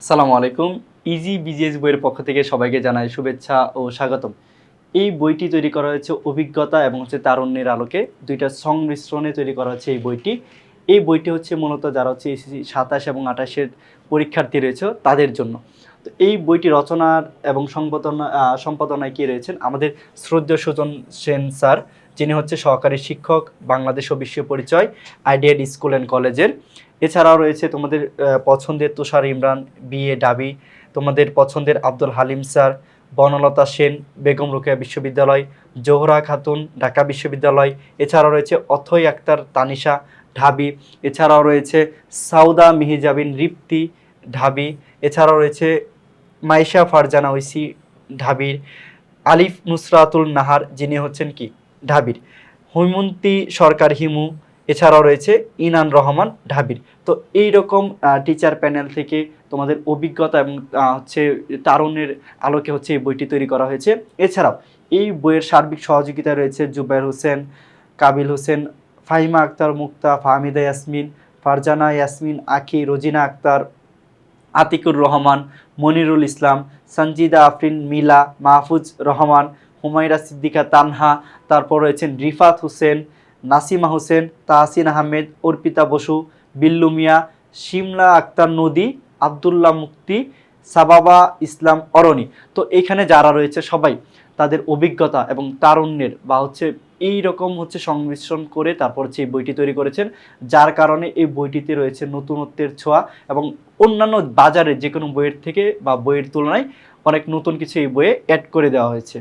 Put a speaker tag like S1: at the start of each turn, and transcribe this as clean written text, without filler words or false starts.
S1: আসসালামু আলাইকুম। Easy BGS বইয়ের পক্ষ থেকে সবাইকে জানাই শুভেচ্ছা ও স্বাগতম। এই বইটি তৈরি করা হয়েছে অভিজ্ঞতা এবং তারুণ্যের আলোকে ২ টা সংমিশ্রণে তৈরি করা হচ্ছে এই বইটি। এই বইটি হচ্ছে মূলত যারা এসএসসি ২৭ এবং ২৮ এর পরীক্ষার্থী রয়েছে তাদের জন্য। তো এই বইটি রচনার এবং সম্পাদনায় কে রয়েছেন? আমাদের শ্রদ্ধেয় সুজন সেন স্যার, যিনি হচ্ছে সহকারী শিক্ষক, বাংলাদেশ ও বিশ্ব পরিচয়, আইডিয়াল স্কুল অ্যান্ড কলেজের। এছাড়াও রয়েছে তোমাদের পছন্দের তুষার ইমরান, বিএ ঢাবি, তোমাদের পছন্দের আব্দুল হালিম স্যার, বনলতা সেন, বেগম রোকেয়া বিশ্ববিদ্যালয়, জোহরা খাতুন, ঢাকা বিশ্ববিদ্যালয়। এছাড়াও রয়েছে অথৈ আক্তার তানিশা, ঢাবি। এছাড়াও রয়েছে সাউদা মিহিজাবিন রিপ্তি, ঢাবি। এছাড়াও রয়েছে মাইশা ফারজানা ঐশী, ঢাবির। আলিফ নুসরাতুল নাহার, যিনি হচ্ছেন কি ঢাবির। হৈমন্তী সরকার হিমু। এছাড়াও রয়েছে ইনান রহমান, ঢাবির। তো এইরকম টিচার প্যানেল থেকে তোমাদের অভিজ্ঞতা এবং তারুণ্যের আলোকে এই বইটি তৈরি করা হয়েছে। এছাড়াও এই বইয়ের সার্বিক সহযোগিতায় রয়েছে জুবাইর হোসেন, কাবিল হোসেন, ফাহিমা আক্তার মুক্তা, ফাহমিদা ইয়াসমিন, ফারজানা ইয়াসমিন আখি, রোজিনা আক্তার, আতিকুর রহমান, মনিরুল ইসলাম, সঞ্জিদা আফরিন মিলা, মাহফুজ রহমান, হুমায়রা সিদ্দিকা তানহা। তারপর রয়েছেন রিফাত হোসেন, নাসিমা হোসেন, তাহসিন আহমেদ, অর্পিতা বসু, বিল্লু মিয়া, শিমলা আক্তার নদী, আবদুল্লাহ মুক্তি, সাবাবা ইসলাম অরণি। তো এখানে যারা রয়েছে সবাই তাদের অভিজ্ঞতা এবং তারুণ্যের এই রকম সংমিশ্রণ করে তারপর এই বইটি তৈরি করেছেন, যার কারণে এই বইটিতে রয়েছে নতুনত্বের ছোঁয়া এবং অন্যান্য বাজারে যে কোনো বইয়ের থেকে বা বইয়ের তুলনায় অনেক নতুন কিছু এই বইয়ে অ্যাড করে দেওয়া হয়েছে।